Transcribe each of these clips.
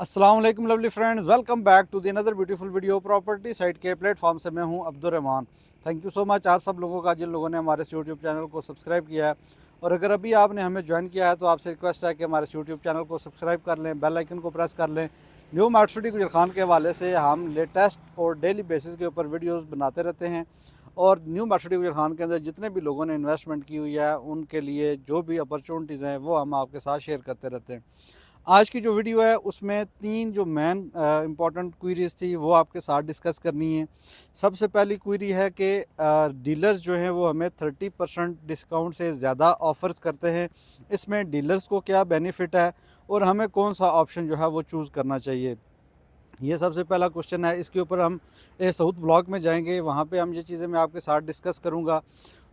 अस्सलाम वालेकुम lovely friends, welcome back to the another beautiful video property site के platform से मैं हूं Abdurrahman. Thank you so much आप सब लोगों का जिन लोगों ने हमारे यूट्यूब चैनल को सब्सक्राइब किया है। और अगर अभी आपने हमें ज्वाइन किया है तो आपसे रिक्वेस्ट है कि हमारे यूट्यूब चैनल को सब्सक्राइब कर लें, बेल आइकन को प्रेस कर लें। न्यू मार्केट सिटी गुजर खान के हवाले से हम लेटेस्ट और डेली बेसिस के ऊपर वीडियोज़ बनाते रहते हैं। और न्यू मार्केट सिटी गुजर खान के अंदर जितने भी लोगों ने इन्वेस्टमेंट की हुई है उनके लिए जो भी अपॉर्चुनिटीज़ हैं वो हम आपके साथ शेयर करते रहते हैं। आज की जो वीडियो है उसमें तीन जो मेन इंपॉर्टेंट क्वेरीज थी वो आपके साथ डिस्कस करनी है। सबसे पहली क्वेरी है कि डीलर्स जो हैं वो हमें 30% डिस्काउंट से ज़्यादा ऑफ़र्स करते हैं, इसमें डीलर्स को क्या बेनिफिट है और हमें कौन सा ऑप्शन जो है वो चूज़ करना चाहिए। ये सबसे पहला क्वेश्चन है। इसके ऊपर हम साउथ ब्लॉक में जाएंगे, वहाँ पे हम ये चीज़ें मैं आपके साथ डिस्कस करूँगा।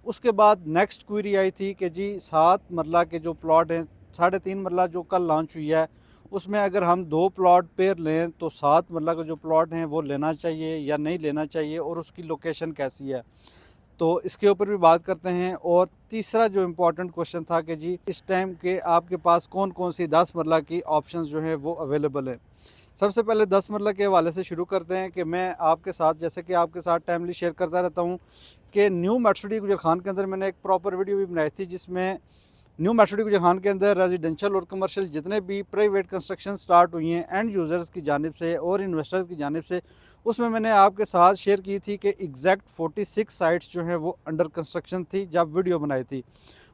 उसके बाद नेक्स्ट क्वेरी आई थी कि जी 7 मरला के जो प्लॉट हैं, 3.5 मरला जो कल लॉन्च हुई है, उसमें अगर हम 2 प्लॉट पेयर लें तो 7 मरला का जो प्लॉट हैं वो लेना चाहिए या नहीं लेना चाहिए और उसकी लोकेशन कैसी है, तो इसके ऊपर भी बात करते हैं। और तीसरा जो इम्पोर्टेंट क्वेश्चन था कि जी इस टाइम के आपके पास कौन कौन सी 10 मरला की ऑप्शंस जो हैं वो अवेलेबल हैं। सबसे पहले 10 मरला के हवाले से शुरू करते हैं कि मैं आपके साथ, जैसे कि आपके साथ टाइमली शेयर करता रहता हूँ, कि न्यू मेट्रो सिटी गुजर खान के अंदर मैंने एक प्रॉपर वीडियो भी बनाई थी जिसमें न्यू मेट्रो सिटी गुजर खान के अंदर रेजिडेंशियल और कमर्शियल जितने भी प्राइवेट कंस्ट्रक्शन स्टार्ट हुई हैं एंड यूज़र्स की जानिब से और इन्वेस्टर्स की जानिब से, उसमें मैंने आपके साथ शेयर की थी कि एग्जैक्ट 46 साइट्स जो हैं वो अंडर कंस्ट्रक्शन थी जब वीडियो बनाई थी।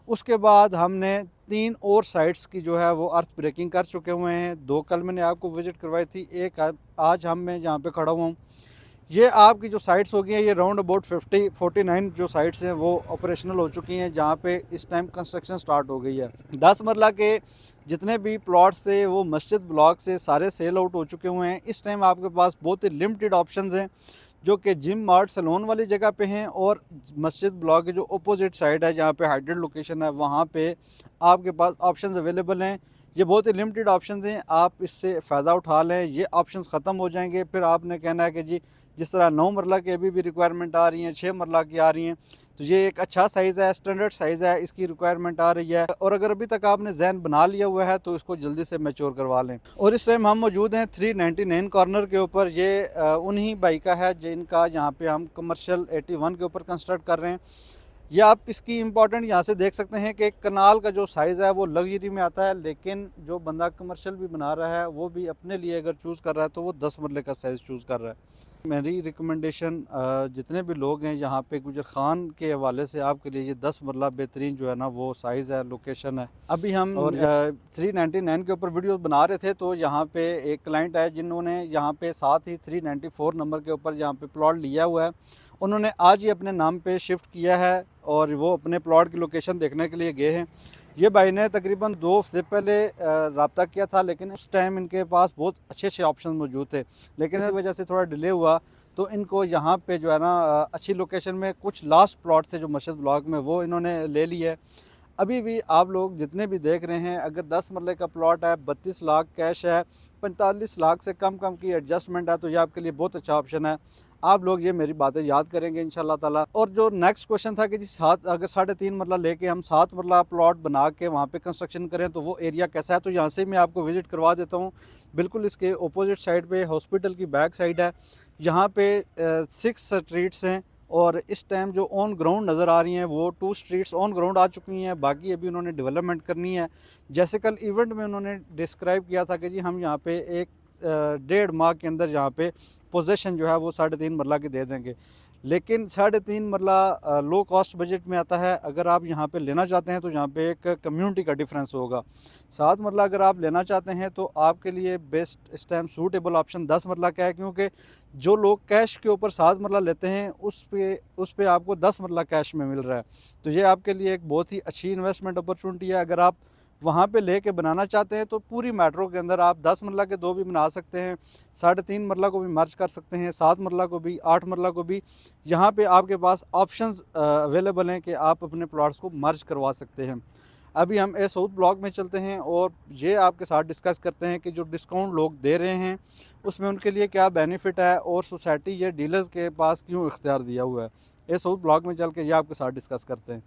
उसके बाद हमने 3 और साइट्स की जो है वो अर्थ ब्रेकिंग कर चुके हुए हैं। 2 कल मैंने आपको विज़िट करवाई थी, एक आज मैं जहाँ पे खड़ा हुआ हूँ। ये आपकी जो साइट्स हो गई हैं, ये राउंड अबाउट 49 जो साइट्स हैं वो ऑपरेशनल हो चुकी हैं जहाँ पे इस टाइम कंस्ट्रक्शन स्टार्ट हो गई है। 10 मरला के जितने भी प्लॉट्स थे वो मस्जिद ब्लॉक से सारे सेल आउट हो चुके हुए हैं। इस टाइम आपके पास बहुत ही लिमिटेड ऑप्शंस हैं जो कि जिम मार्ट सलोन वाली जगह पे हैं, और मस्जिद ब्लॉक के जो अपोजिट साइड है जहाँ पे हाइड्रेड लोकेशन है वहाँ पे आपके पास ऑप्शंस अवेलेबल हैं। ये बहुत ही लिमिटेड ऑप्शंस हैं, आप इससे फ़ायदा उठा लें। ये ऑप्शंस ख़त्म हो जाएंगे फिर आपने कहना है कि जी जिस तरह 9 मरला की अभी भी रिक्वायरमेंट आ रही हैं, 6 मरला की आ रही हैं, तो ये एक अच्छा साइज़ है, स्टैंडर्ड साइज़ है, इसकी रिक्वायरमेंट आ रही है। और अगर अभी तक आपने जहन बना लिया हुआ है तो इसको जल्दी से मैच्योर करवा लें। और इस टाइम हम मौजूद हैं 399 कॉर्नर के ऊपर। ये उन्हीं भाई का है जिनका यहाँ पे हम कमर्शियल 81 के ऊपर कंस्ट्रक्ट कर रहे हैं। ये आप इसकी इम्पोर्टेंट यहाँ से देख सकते हैं कि कनाल का जो साइज़ है वो लग्जरी में आता है, लेकिन जो बंदा कमर्शियल भी बना रहा है वो भी अपने लिए अगर चूज़ कर रहा है तो वो 10 मरले का साइज़ चूज़ कर रहा है। मेरी रिकमेंडेशन जितने भी लोग हैं यहाँ पे गुजर खान के हवाले से आपके लिए ये 10 मरला बेहतरीन जो है ना वो साइज़ है, लोकेशन है। अभी हम और 399 के ऊपर वीडियो बना रहे थे तो यहाँ पे एक क्लाइंट है जिन्होंने यहाँ पे साथ ही 394 नंबर के ऊपर यहाँ पे प्लॉट लिया हुआ है। उन्होंने आज ही अपने नाम पे शिफ्ट किया है और वो अपने प्लॉट की लोकेशन देखने के लिए गए हैं। ये भाई ने तकरीबन 2 हफ्ते पहले रब्ता किया था, लेकिन उस टाइम इनके पास बहुत अच्छे अच्छे ऑप्शन मौजूद थे, लेकिन इसी वजह से थोड़ा डिले हुआ। तो इनको यहाँ पे जो है ना अच्छी लोकेशन में कुछ लास्ट प्लॉट थे जो मस्जिद ब्लॉक में, वो इन्होंने ले लिया है। अभी भी आप लोग जितने भी देख रहे हैं, अगर 10 मरले का प्लॉट है, 32 लाख कैश है, 45 लाख से कम की एडजस्टमेंट है, तो ये आपके लिए बहुत अच्छा ऑप्शन है। आप लोग ये मेरी बातें याद करेंगे इंशाल्लाह ताला। और जो नेक्स्ट क्वेश्चन था कि जी 7 अगर 3.5 मरला लेके हम 7 मरला प्लॉट बना के वहाँ पे कंस्ट्रक्शन करें तो वो एरिया कैसा है, तो यहाँ से मैं आपको विज़िट करवा देता हूँ। बिल्कुल इसके अपोजिट साइड पे हॉस्पिटल की बैक साइड है। यहाँ पे 6 स्ट्रीट्स हैं और इस टाइम जो ऑन ग्राउंड नज़र आ रही हैं वो 2 स्ट्रीट्स ऑन ग्राउंड आ चुकी हैं, बाकी अभी उन्होंने डेवलपमेंट करनी है। जैसे कल इवेंट में उन्होंने डिस्क्राइब किया था कि जी हम यहाँ पे एक 1.5 माह के अंदर यहाँ पे पोजेशन जो है वो 3.5 मरला की दे देंगे। लेकिन 3.5 मरला लो कॉस्ट बजट में आता है। अगर आप यहाँ पे लेना चाहते हैं तो यहाँ पे एक कम्युनिटी का डिफरेंस होगा। 7 मरला अगर आप लेना चाहते हैं तो आपके लिए बेस्ट इस टाइम सूटेबल ऑप्शन 10 मरला का है, क्योंकि जो लोग कैश के ऊपर 7 मरला लेते हैं उस पे आपको 10 मरला कैश में मिल रहा है। तो ये आपके लिए एक बहुत ही अच्छी इन्वेस्टमेंट अपॉर्चुनिटी है। अगर आप वहाँ पे लेके बनाना चाहते हैं तो पूरी मेट्रो के अंदर आप 10 मरला के 2 भी बना सकते हैं, 3.5 मरला को भी मर्ज कर सकते हैं, 7 मरला को भी, 8 मरला को भी। यहाँ पे आपके पास ऑप्शंस अवेलेबल हैं कि आप अपने प्लॉट्स को मर्ज करवा सकते हैं। अभी हम साउथ ब्लॉक में चलते हैं और ये आपके साथ डिस्कस करते हैं कि जो डिस्काउंट लोग दे रहे हैं उसमें उनके लिए क्या बेनिफिट है और सोसाइटी ये डीलर्स के पास क्यों इख्तियार दिया हुआ है। साउथ ब्लॉक में चल के ये आपके साथ डिस्कस करते हैं।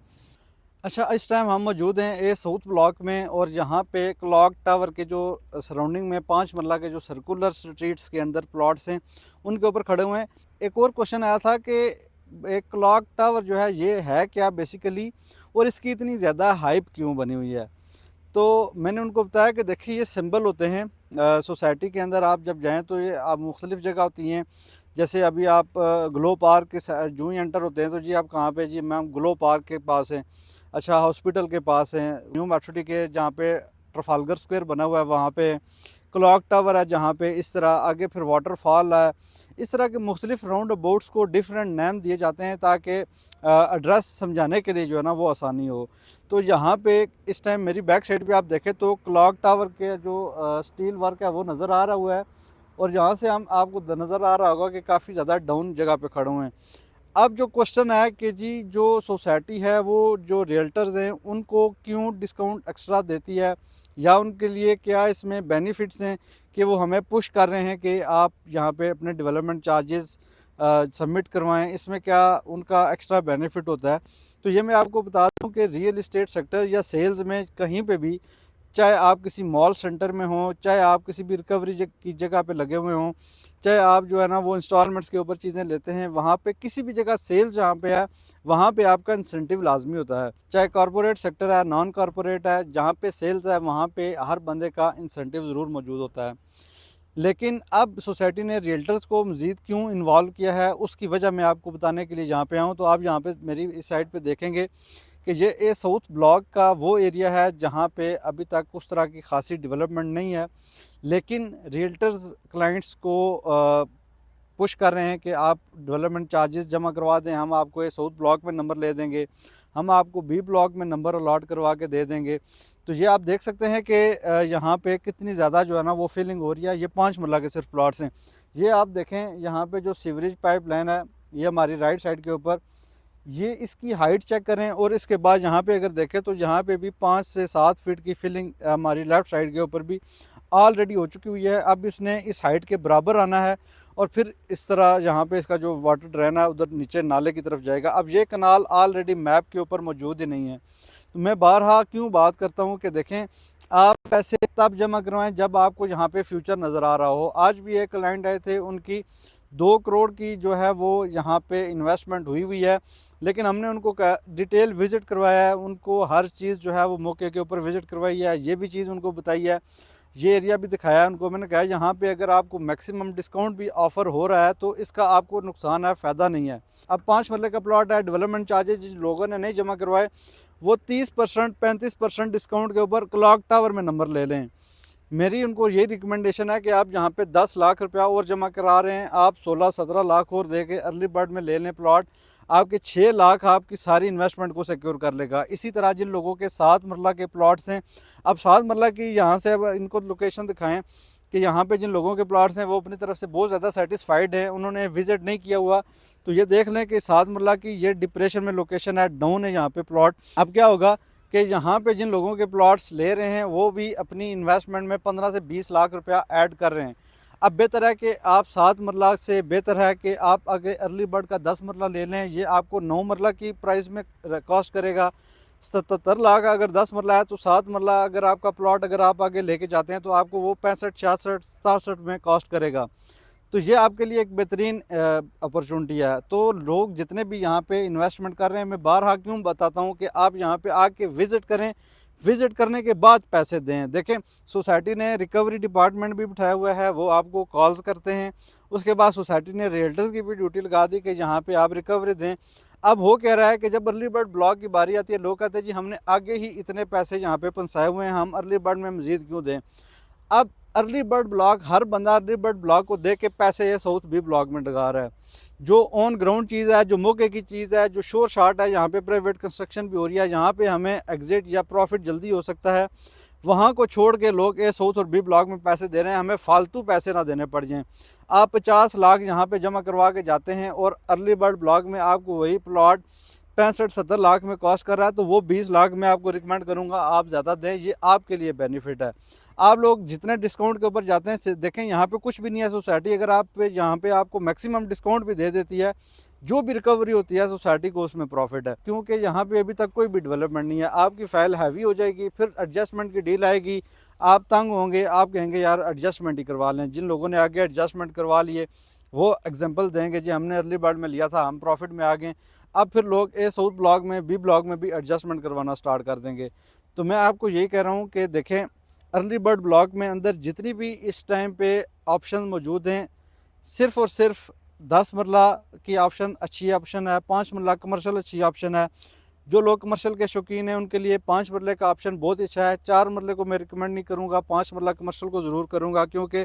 अच्छा, इस टाइम हम मौजूद हैं ए साउथ ब्लॉक में और यहाँ पे क्लॉक टावर के जो सराउंडिंग में 5 मरला के जो सर्कुलर स्ट्रीट्स के अंदर प्लॉट्स हैं उनके ऊपर खड़े हुए हैं। एक और क्वेश्चन आया था कि एक क्लॉक टावर जो है क्या बेसिकली, और इसकी इतनी ज़्यादा हाइप क्यों बनी हुई है। तो मैंने उनको बताया कि देखिए ये सिंबल होते हैं सोसाइटी के अंदर। आप जब जाएँ तो ये आप मुख्तलिफ़ जगह होती हैं। जैसे अभी आप ग्लो पार्क के जो ही एंटर होते हैं तो जी आप कहाँ पे, जी मैम ग्लो पार्क के पास हैं। अच्छा, हॉस्पिटल के पास हैं, न्यू मेट्रो सिटी के जहाँ पे ट्रफालगर स्क्वायर बना हुआ है वहाँ पे, क्लॉक टावर है जहाँ पे, इस तरह आगे फिर वाटरफॉल है। इस तरह के मुख्तलिफ राउंड अबाउट्स को डिफरेंट नेम दिए जाते हैं ताकि एड्रेस समझाने के लिए जो है ना वो आसानी हो। तो यहाँ पे इस टाइम मेरी बैक साइड पे आप देखें तो क्लॉक टावर के जो स्टील वर्क है वो नज़र आ रहा हुआ है, और यहाँ से हम आपको नज़र आ रहा होगा कि काफ़ी ज़्यादा डाउन जगह पे खड़े हुए हैं। अब जो क्वेश्चन है कि जी जो सोसाइटी है वो जो रियल्टर्स हैं उनको क्यों डिस्काउंट एक्स्ट्रा देती है, या उनके लिए क्या इसमें बेनिफिट्स हैं कि वो हमें पुश कर रहे हैं कि आप यहाँ पे अपने डेवलपमेंट चार्जेस सबमिट करवाएं, इसमें क्या उनका एक्स्ट्रा बेनिफिट होता है। तो ये मैं आपको बता दूं कि रियल इस्टेट सेक्टर या सेल्स में कहीं पे भी, चाहे आप किसी मॉल सेंटर में हों, चाहे आप किसी भी रिकवरी की जगह पे लगे हुए हों, चाहे आप जो है ना वो इंस्टॉलमेंट्स के ऊपर चीज़ें लेते हैं, वहाँ पे किसी भी जगह सेल्स जहाँ पे है वहाँ पे आपका इंसेंटिव लाजमी होता है। चाहे कॉरपोरेट सेक्टर है, नॉन कॉरपोरेट है, जहाँ पे सेल्स है वहाँ पे हर बंदे का इंसेंटिव ज़रूर मौजूद होता है। लेकिन अब सोसाइटी ने रियल्टर्स को मज़ीद क्यों इन्वॉल्व किया है उसकी वजह मैं आपको बताने के लिए यहाँ पे आऊँ। तो आप यहाँ पे मेरी इस साइड पे देखेंगे कि ये साउथ ब्लॉक का वो एरिया है जहाँ पे अभी तक उस तरह की खासी डेवलपमेंट नहीं है, लेकिन रियल्टर्स क्लाइंट्स को पुश कर रहे हैं कि आप डेवलपमेंट चार्जेस जमा करवा दें, हम आपको ये साउथ ब्लॉक में नंबर ले देंगे, हम आपको बी ब्लॉक में नंबर अलॉट करवा के दे देंगे। तो ये आप देख सकते हैं कि यहाँ पे कितनी ज़्यादा जो है ना वो फीलिंग हो रही है। ये 5 मरला के सिर्फ प्लॉट्स हैं। ये आप देखें यहाँ पे जो सीवरेज पाइप लाइन है ये हमारी राइट साइड के ऊपर, ये इसकी हाइट चेक करें, और इसके बाद यहाँ पे अगर देखें तो यहाँ पे भी 5 से 7 फीट की फिलिंग हमारी लेफ़्ट साइड के ऊपर भी ऑलरेडी हो चुकी हुई है। अब इसने इस हाइट के बराबर आना है और फिर इस तरह यहाँ पे इसका जो वाटर ड्रेन है उधर नीचे नाले की तरफ जाएगा। अब ये कनाल ऑलरेडी मैप के ऊपर मौजूद ही नहीं है। तो मैं बारहा क्यों बात करता हूँ कि देखें, आप पैसे तब जमा करवाएं जब आपको यहाँ पे फ्यूचर नज़र आ रहा हो। आज भी एक क्लाइंट आए थे, उनकी 2 करोड़ की जो है वो यहाँ पे इन्वेस्टमेंट हुई हुई है, लेकिन हमने उनको डिटेल विज़िट करवाया है, उनको हर चीज़ जो है वो मौके के ऊपर विज़िट करवाई है, ये भी चीज़ उनको बताई है, ये एरिया भी दिखाया है उनको। मैंने कहा यहाँ पे अगर आपको मैक्सिमम डिस्काउंट भी ऑफ़र हो रहा है तो इसका आपको नुकसान है, फ़ायदा नहीं है। अब 5 मरले का प्लॉट है, डेवलपमेंट चार्जेज जिन लोगों ने नहीं जमा करवाए वो 30% 35% डिस्काउंट के ऊपर क्लॉक टावर में नंबर ले लें। मेरी उनको यही रिकमेंडेशन है कि आप जहाँ पे 10 लाख रुपया और जमा करा रहे हैं, आप 16-17 लाख और दे के अर्ली बर्ड में ले लें प्लॉट, आपके 6 लाख आपकी सारी इन्वेस्टमेंट को सिक्योर कर लेगा। इसी तरह जिन लोगों के 7 मरला के प्लॉट्स हैं, अब 7 मरला की यहाँ से अब इनको लोकेशन दिखाएं कि यहाँ पे जिन लोगों के प्लॉट्स हैं वो अपनी तरफ से बहुत ज़्यादा सेटिस्फाइड हैं, उन्होंने विज़िट नहीं किया हुआ, तो ये देख लें कि 7 मरला की ये डिप्रेशन में लोकेशन है, डाउन है यहाँ पे प्लॉट। अब क्या होगा कि यहाँ पे जिन लोगों के प्लॉट्स ले रहे हैं वो भी अपनी इन्वेस्टमेंट में 15 से 20 लाख रुपया ऐड कर रहे हैं। अब बेहतर है कि आप 7 मरला से बेहतर है कि आप आगे अर्ली बर्ड का 10 मरला ले लें, ये आपको 9 मरला की प्राइस में कॉस्ट करेगा 77 लाख। अगर 10 मरला है तो 7 मरला अगर आपका प्लॉट अगर आप आगे लेके जाते हैं तो आपको वो 65, 66, 67 में कॉस्ट करेगा। तो ये आपके लिए एक बेहतरीन अपॉर्चुनिटी है। तो लोग जितने भी यहाँ पे इन्वेस्टमेंट कर रहे हैं, मैं बारहा क्यों बताता हूँ कि आप यहाँ पे आके विज़िट करें, विज़िट करने के बाद पैसे दें। देखें, सोसाइटी ने रिकवरी डिपार्टमेंट भी बिठाया हुआ है, वो आपको कॉल्स करते हैं। उसके बाद सोसाइटी ने रियल्टर्स की भी ड्यूटी लगा दी कि यहाँ पे आप रिकवरी दें। अब हो कह रहा है कि जब अर्ली बर्ड ब्लॉक की बारी आती है, लोग कहते हैं जी हमने आगे ही इतने पैसे यहाँ पे पहुँचाए हुए हैं, हम अर्ली बर्ड में मज़ीद क्यों दें। अब अर्ली बर्ड ब्लॉक, हर बंदा अर्ली बर्ड ब्लॉक को देख के पैसे ये साउथ बी ब्लॉक में लगा रहा है। जो ऑन ग्राउंड चीज़ है, जो मौके की चीज़ है, जो शोर शार्ट है, यहाँ पे प्राइवेट कंस्ट्रक्शन भी हो रही है, यहाँ पे हमें एग्जिट या प्रॉफिट जल्दी हो सकता है, वहाँ को छोड़ के लोग ए साउथ और बी ब्लॉक में पैसे दे रहे हैं। हमें फालतू पैसे ना देने पड़ जाएँ। आप 50 लाख यहाँ पे जमा करवा के जाते हैं और अर्ली बर्ड ब्लॉक में आपको वही प्लॉट 65-70 लाख में कॉस्ट कर रहा है, तो वो 20 लाख में आपको रिकमेंड करूँगा आप ज़्यादा दें, ये आपके लिए बेनिफिट है। आप लोग जितने डिस्काउंट के ऊपर जाते हैं देखें यहाँ पे कुछ भी नहीं है। सोसाइटी अगर आप यहाँ पे आपको मैक्सिमम डिस्काउंट भी दे देती है जो भी रिकवरी होती है सोसाइटी को उसमें प्रॉफिट है, क्योंकि यहाँ पे अभी तक कोई भी डेवलपमेंट नहीं है। आपकी फ़ाइल हैवी हो जाएगी, फिर एडजस्टमेंट की डील आएगी, आप तंग होंगे, आप कहेंगे यार एडजस्टमेंट ही करवा लें। जिन लोगों ने आगे एडजस्टमेंट करवा लिए वो एग्जांपल देंगे जी हमने अर्ली बर्ड में लिया था, हम प्रॉफिट में आ गए। अब फिर लोग ए साउथ ब्लॉक में, बी ब्लॉक में भी एडजस्टमेंट करवाना स्टार्ट कर देंगे। तो मैं आपको यही कह रहा हूँ कि देखें, अर्ली बर्ड ब्लॉक में अंदर जितनी भी इस टाइम पे ऑप्शन मौजूद हैं, सिर्फ़ और सिर्फ 10 मरला की ऑप्शन अच्छी ऑप्शन है, 5 मरला कमर्शियल अच्छी ऑप्शन है। जो लोग कमर्शियल के शौकीन हैं उनके लिए 5 मरले का ऑप्शन बहुत अच्छा है। 4 मरले को मैं रिकमेंड नहीं करूँगा, 5 मरला कमर्शियल को ज़रूर करूँगा, क्योंकि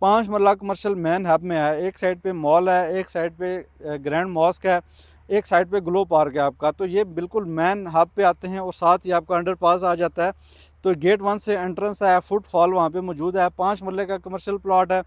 5 मरला कमर्शियल मेन हब में है। एक साइड पे मॉल है, एक साइड पे ग्रैंड मॉस्क है, एक साइड पे ग्लो पार्क है आपका। तो ये बिल्कुल मेन हब पे आते हैं और साथ ही आपका अंडरपास आ जाता है। तो गेट 1 से एंट्रेंस है, फुटफॉल वहाँ पे मौजूद है। 5 मरले का कमर्शियल प्लॉट है।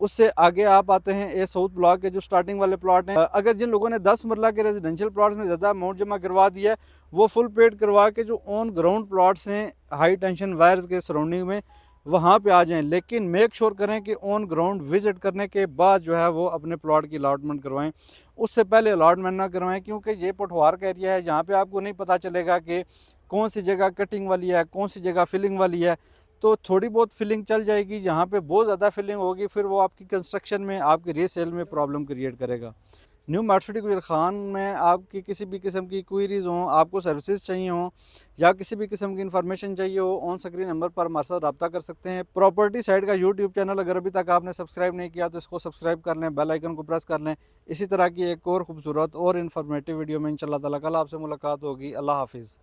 उससे आगे आप आते हैं ए साउथ ब्लॉक के जो स्टार्टिंग वाले प्लॉट हैं। अगर जिन लोगों ने 10 मरला के रेजिडेंशियल प्लॉट्स में ज़्यादा अमाउंट जमा करवा दिया है, वो फुल पेड करवा के जो ऑन ग्राउंड प्लॉट्स हैं हाई टेंशन वायर्स के सराउंडिंग में, वहाँ पे आ जाएं। लेकिन मेक श्योर करें कि ऑन ग्राउंड विजिट करने के बाद जो है वो अपने प्लॉट की अलॉटमेंट करवाएं, उससे पहले अलॉटमेंट ना करवाएं, क्योंकि ये पठवार का एरिया है। यहाँ पे आपको नहीं पता चलेगा कि कौन सी जगह कटिंग वाली है, कौन सी जगह फिलिंग वाली है। तो थोड़ी बहुत फिलिंग चल जाएगी, जहाँ पे बहुत ज़्यादा फिलिंग होगी फिर वो आपकी कंस्ट्रक्शन में, आपकी रीसेल में प्रॉब्लम क्रिएट करेगा। न्यू मार्ट सिटी गुजर खान में आपकी किसी भी किस्म की क्वेरीज हों, आपको सर्विसेज चाहिए हों या किसी भी किस्म की इन्फॉर्मेशन चाहिए हो, ऑन स्क्रीन नंबर पर हमारे साथ रब्ता कर सकते हैं। प्रॉपर्टी साइट का यूट्यूब चैनल अगर अभी तक आपने सब्सक्राइब नहीं किया तो इसको सब्सक्राइब कर लें, बेल आइकन को प्रेस कर लें। इसी तरह की एक और खूबसूरत और इन्फॉर्मेटिव वीडियो में इंशाल्लाह ताला कल आपसे मुलाकात होगी। अल्लाह हाफिज़।